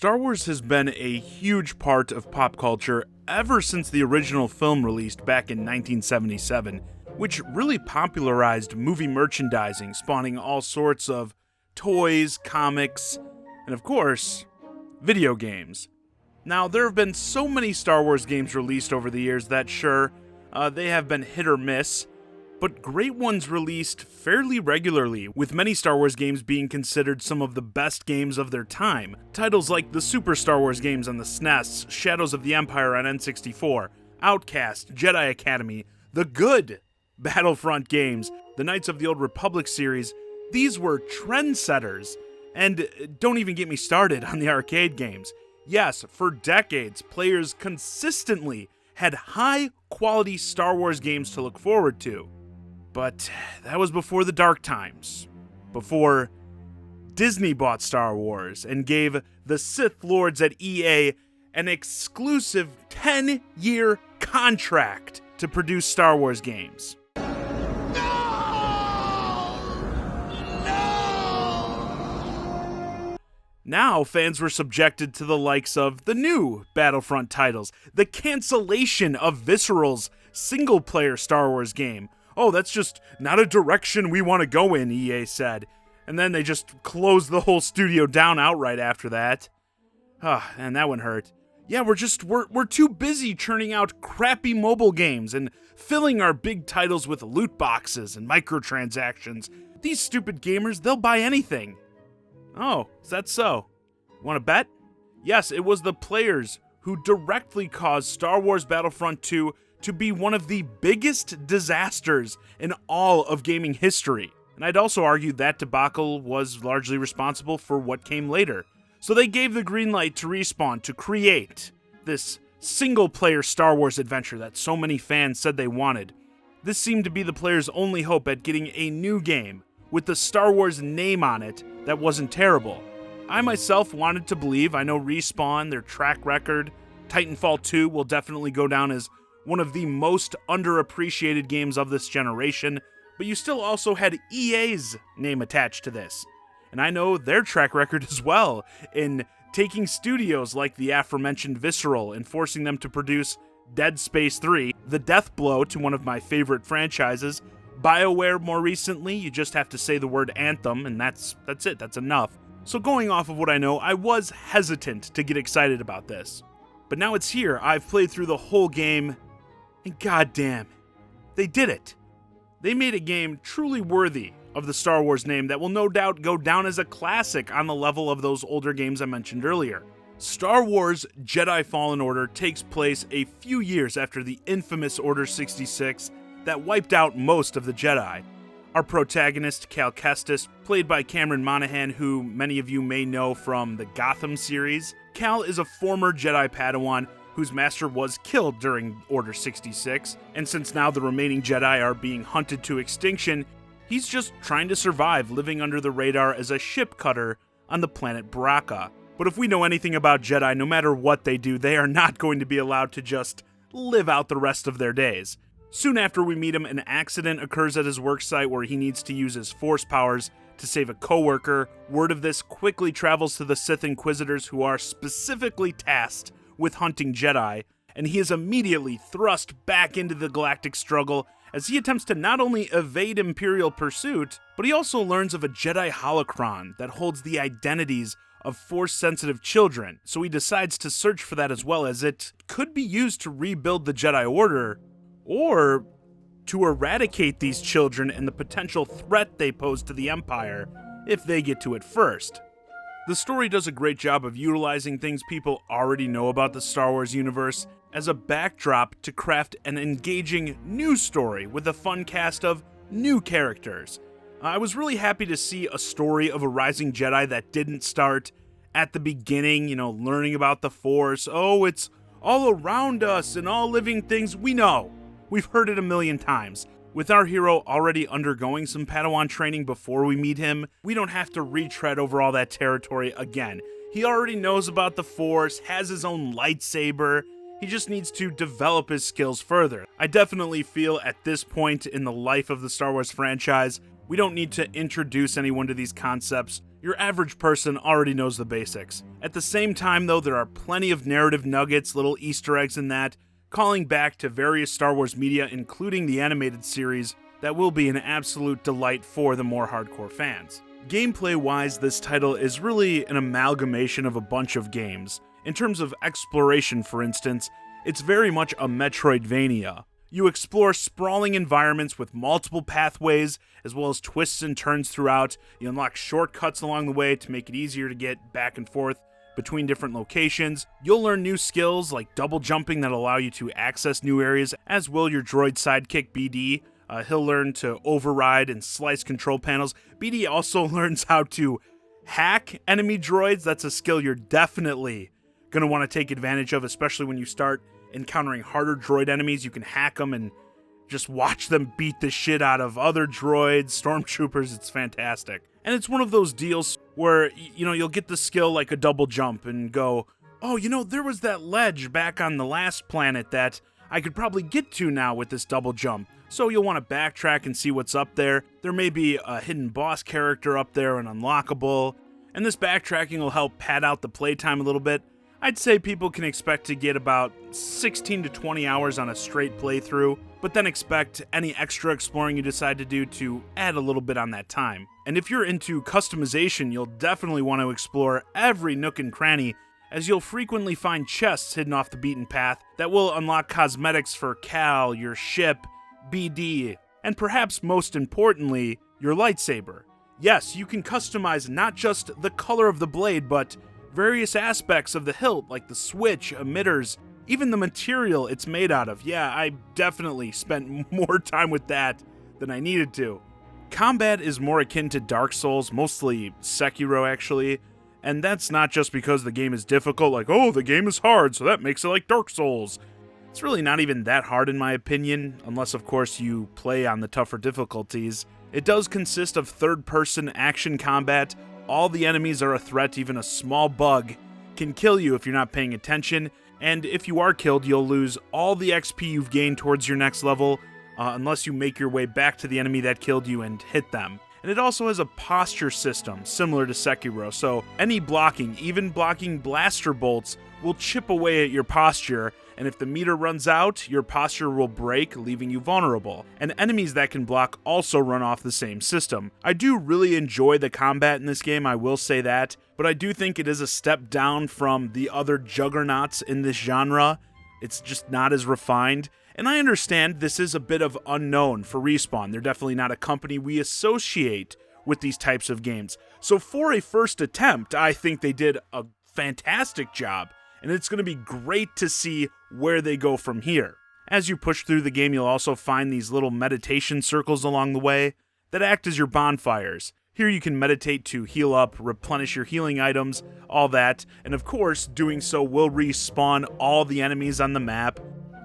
Star Wars has been a huge part of pop culture ever since the original film released back in 1977, which really popularized movie merchandising, spawning all sorts of toys, comics, and of course, video games. Now, there have been so many Star Wars games released over the years that sure, they have been hit or miss, but great ones released fairly regularly, with many Star Wars games being considered some of the best games of their time. Titles like the Super Star Wars games on the SNES, Shadows of the Empire on N64, Outcast, Jedi Academy, the good Battlefront games, the Knights of the Old Republic series, these were trendsetters. And don't even get me started on the arcade games. Yes, for decades, players consistently had high-quality Star Wars games to look forward to. But that was before the dark times. Before Disney bought Star Wars and gave the Sith Lords at EA an exclusive 10-year contract to produce Star Wars games. Now, fans were subjected to the likes of the new Battlefront titles, the cancellation of Visceral's single-player Star Wars game. Oh, that's just not a direction we want to go in, EA said. And then they just closed the whole studio down outright after that. And that one hurt. Yeah, we're too busy churning out crappy mobile games and filling our big titles with loot boxes and microtransactions. These stupid gamers, they'll buy anything. Oh, is that so? Want to bet? Yes, it was the players who directly caused Star Wars Battlefront 2 to be one of the biggest disasters in all of gaming history. And I'd also argue that debacle was largely responsible for what came later. So they gave the green light to Respawn to create this single-player Star Wars adventure that so many fans said they wanted. This seemed to be the players' only hope at getting a new game with the Star Wars name on it that wasn't terrible. I myself wanted to believe. I know Respawn, their track record, Titanfall 2 will definitely go down as one of the most underappreciated games of this generation, but you still also had EA's name attached to this. And I know their track record as well in taking studios like the aforementioned Visceral and forcing them to produce Dead Space 3, the death blow to one of my favorite franchises. BioWare more recently, you just have to say the word Anthem, and that's it, that's enough. So going off of what I know, I was hesitant to get excited about this. But now it's here, I've played through the whole game, and goddamn, they did it. They made a game truly worthy of the Star Wars name that will no doubt go down as a classic on the level of those older games I mentioned earlier. Star Wars Jedi Fallen Order takes place a few years after the infamous Order 66 that wiped out most of the Jedi. Our protagonist, Cal Kestis, played by Cameron Monaghan, who many of you may know from the Gotham series. Cal is a former Jedi Padawan whose master was killed during Order 66, and since now the remaining Jedi are being hunted to extinction, he's just trying to survive living under the radar as a ship cutter on the planet Baraka. But if we know anything about Jedi, no matter what they do, they are not going to be allowed to just live out the rest of their days. Soon after we meet him, an accident occurs at his worksite where he needs to use his force powers to save a coworker. Word of this quickly travels to the Sith Inquisitors, who are specifically tasked with hunting Jedi, and he is immediately thrust back into the galactic struggle as he attempts to not only evade Imperial pursuit, but he also learns of a Jedi holocron that holds the identities of Force-sensitive children, so he decides to search for that as well, as it could be used to rebuild the Jedi Order, or to eradicate these children and the potential threat they pose to the Empire if they get to it first. The story does a great job of utilizing things people already know about the Star Wars universe as a backdrop to craft an engaging new story with a fun cast of new characters. I was really happy to see a story of a rising Jedi that didn't start at the beginning, learning about the Force. Oh, it's all around us and all living things. We know. We've heard it a million times. With our hero already undergoing some Padawan training before we meet him, we don't have to retread over all that territory again. He already knows about the Force, has his own lightsaber. He just needs to develop his skills further. I definitely feel at this point in the life of the Star Wars franchise, we don't need to introduce anyone to these concepts. Your average person already knows the basics. At the same time, though, there are plenty of narrative nuggets, little Easter eggs in that, calling back to various Star Wars media, including the animated series, that will be an absolute delight for the more hardcore fans. Gameplay-wise, this title is really an amalgamation of a bunch of games. In terms of exploration, for instance, it's very much a Metroidvania. You explore sprawling environments with multiple pathways, as well as twists and turns throughout. You unlock shortcuts along the way to make it easier to get back and forth between different locations. You'll learn new skills like double jumping that allow you to access new areas, as will your droid sidekick BD. He'll learn to override and slice control panels. BD also learns how to hack enemy droids. That's a skill you're definitely going to want to take advantage of, especially when you start encountering harder droid enemies. You can hack them and just watch them beat the shit out of other droids, stormtroopers. It's fantastic. And it's one of those deals where, you'll get the skill like a double jump and go, oh, there was that ledge back on the last planet that I could probably get to now with this double jump. So you'll want to backtrack and see what's up there. There may be a hidden boss character up there and unlockable, and this backtracking will help pad out the playtime a little bit. I'd say people can expect to get about 16 to 20 hours on a straight playthrough, but then expect any extra exploring you decide to do to add a little bit on that time. And if you're into customization, you'll definitely want to explore every nook and cranny, as you'll frequently find chests hidden off the beaten path that will unlock cosmetics for Cal, your ship, BD, and perhaps most importantly, your lightsaber. Yes, you can customize not just the color of the blade, but various aspects of the hilt, like the switch, emitters, even the material it's made out of. Yeah, I definitely spent more time with that than I needed to. Combat is more akin to Dark Souls, mostly Sekiro actually, and that's not just because the game is difficult, like, oh, the game is hard, so that makes it like Dark Souls. It's really not even that hard in my opinion, unless of course you play on the tougher difficulties. It does consist of third-person action combat. All the enemies are a threat. Even a small bug can kill you if you're not paying attention, and if you are killed, you'll lose all the XP you've gained towards your next level, unless you make your way back to the enemy that killed you and hit them. And it also has a posture system, similar to Sekiro, so any blocking, even blocking blaster bolts, will chip away at your posture, and if the meter runs out, your posture will break, leaving you vulnerable. And enemies that can block also run off the same system. I do really enjoy the combat in this game, I will say that, but I do think it is a step down from the other juggernauts in this genre. It's just not as refined. And I understand this is a bit of unknown for Respawn. They're definitely not a company we associate with these types of games. So for a first attempt, I think they did a fantastic job, and it's going to be great to see where they go from here. As you push through the game, you'll also find these little meditation circles along the way that act as your bonfires. Here you can meditate to heal up, replenish your healing items, all that, and of course, doing so will respawn all the enemies on the map.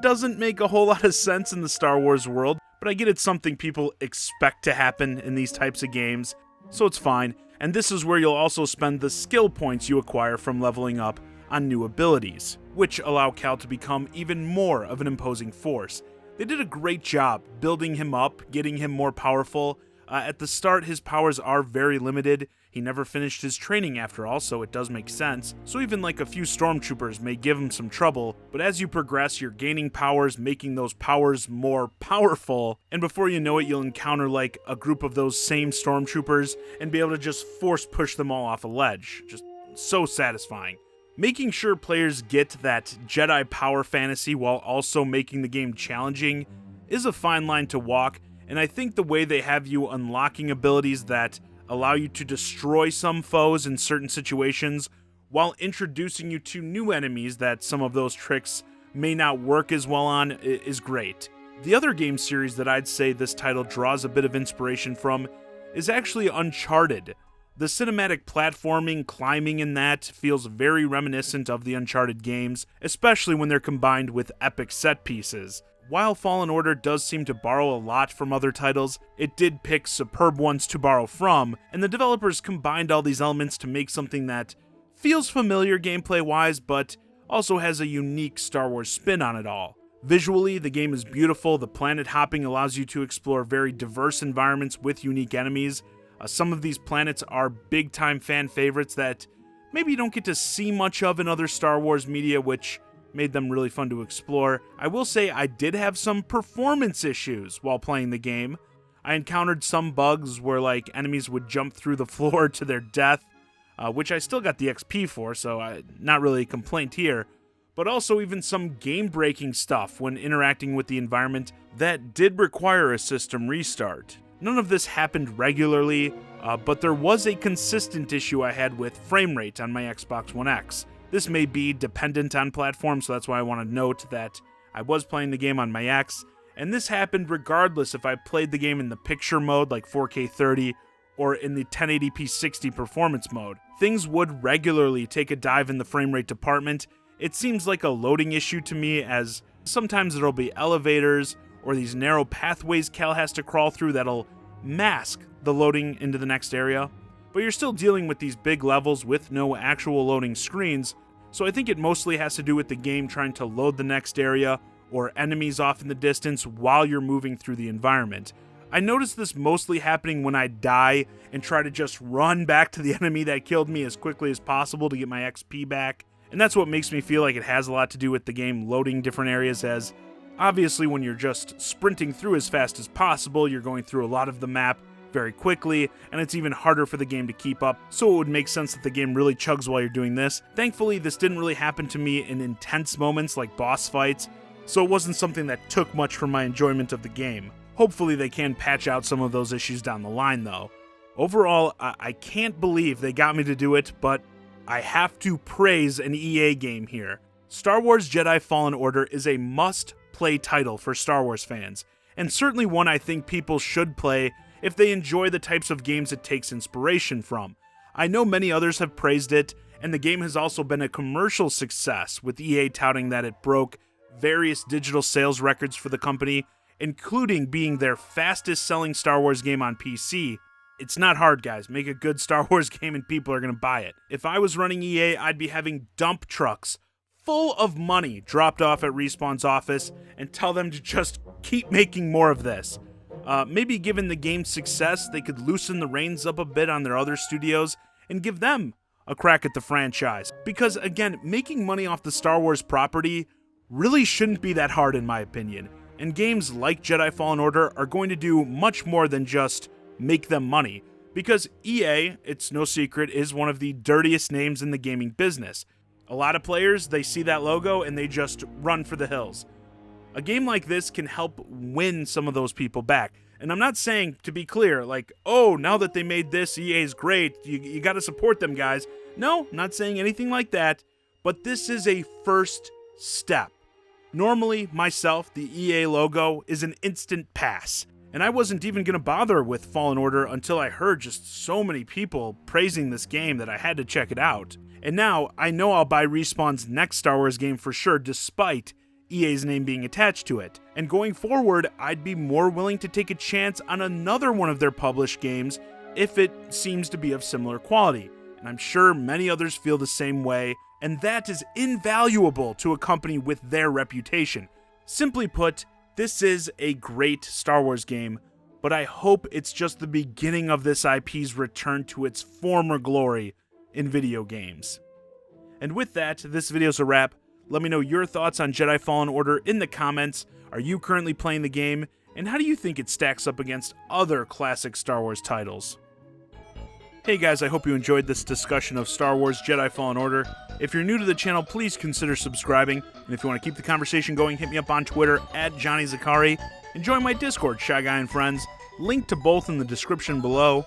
Doesn't make a whole lot of sense in the Star Wars world, but I get it's something people expect to happen in these types of games, so it's fine. And this is where you'll also spend the skill points you acquire from leveling up on new abilities, which allow Cal to become even more of an imposing force. They did a great job building him up, getting him more powerful. At the start, his powers are very limited. He never finished his training after all, so it does make sense. So even like a few stormtroopers may give him some trouble, but as you progress, you're gaining powers, making those powers more powerful, and before you know it, you'll encounter like a group of those same stormtroopers and be able to just force push them all off a ledge. Just so satisfying. Making sure players get that Jedi power fantasy while also making the game challenging is a fine line to walk, and I think the way they have you unlocking abilities that allow you to destroy some foes in certain situations while introducing you to new enemies that some of those tricks may not work as well on is great. The other game series that I'd say this title draws a bit of inspiration from is actually Uncharted. The cinematic platforming, climbing in that feels very reminiscent of the Uncharted games, especially when they're combined with epic set pieces. While Fallen Order does seem to borrow a lot from other titles, it did pick superb ones to borrow from, and the developers combined all these elements to make something that feels familiar gameplay-wise, but also has a unique Star Wars spin on it all. Visually, the game is beautiful. The planet hopping allows you to explore very diverse environments with unique enemies. Some of these planets are big-time fan favorites that maybe you don't get to see much of in other Star Wars media, which made them really fun to explore. I will say I did have some performance issues while playing the game. I encountered some bugs where enemies would jump through the floor to their death, which I still got the XP for, so not really a complaint here. But also even some game-breaking stuff when interacting with the environment that did require a system restart. None of this happened regularly, but there was a consistent issue I had with frame rate on my Xbox One X. This may be dependent on platform, so that's why I want to note that I was playing the game on my X, and this happened regardless if I played the game in the picture mode like 4K 30 or in the 1080p 60 performance mode. Things would regularly take a dive in the frame rate department. It seems like a loading issue to me, as sometimes there'll be elevators or these narrow pathways Cal has to crawl through that'll mask the loading into the next area. But you're still dealing with these big levels with no actual loading screens, so I think it mostly has to do with the game trying to load the next area or enemies off in the distance while you're moving through the environment. I noticed this mostly happening when I die and try to just run back to the enemy that killed me as quickly as possible to get my XP back. And that's what makes me feel like it has a lot to do with the game loading different areas, as obviously when you're just sprinting through as fast as possible, you're going through a lot of the map very quickly, and it's even harder for the game to keep up, so it would make sense that the game really chugs while you're doing this. Thankfully, this didn't really happen to me in intense moments like boss fights, so it wasn't something that took much from my enjoyment of the game. Hopefully they can patch out some of those issues down the line though. Overall, I can't believe they got me to do it, but I have to praise an EA game here. Star Wars Jedi Fallen Order is a must-play title for Star Wars fans, and certainly one I think people should play if they enjoy the types of games it takes inspiration from. I know many others have praised it, and the game has also been a commercial success, with EA touting that it broke various digital sales records for the company, including being their fastest-selling Star Wars game on PC. It's not hard, guys. Make a good Star Wars game and people are going to buy it. If I was running EA, I'd be having dump trucks full of money dropped off at Respawn's office and tell them to just keep making more of this. Maybe given the game's success, they could loosen the reins up a bit on their other studios and give them a crack at the franchise. Because again, making money off the Star Wars property really shouldn't be that hard in my opinion. And games like Jedi Fallen Order are going to do much more than just make them money. Because EA, it's no secret, is one of the dirtiest names in the gaming business. A lot of players, they see that logo and they just run for the hills. A game like this can help win some of those people back. And I'm not saying, to be clear, oh, now that they made this, EA is great, you gotta support them, guys. No, not saying anything like that, but this is a first step. Normally, myself, the EA logo is an instant pass, and I wasn't even gonna bother with Fallen Order until I heard just so many people praising this game that I had to check it out. And now, I know I'll buy Respawn's next Star Wars game for sure, despite EA's name being attached to it. And going forward, I'd be more willing to take a chance on another one of their published games if it seems to be of similar quality. And I'm sure many others feel the same way, and that is invaluable to a company with their reputation. Simply put, this is a great Star Wars game, but I hope it's just the beginning of this IP's return to its former glory in video games. And with that, this video's a wrap. Let me know your thoughts on Jedi Fallen Order in the comments. Are you currently playing the game? And how do you think it stacks up against other classic Star Wars titles? Hey guys, I hope you enjoyed this discussion of Star Wars Jedi Fallen Order. If you're new to the channel, please consider subscribing. And if you want to keep the conversation going, hit me up on Twitter @JohnnyZakari. And join my Discord, ChiGuy and Friends. Link to both in the description below.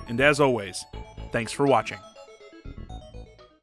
And as always, thanks for watching.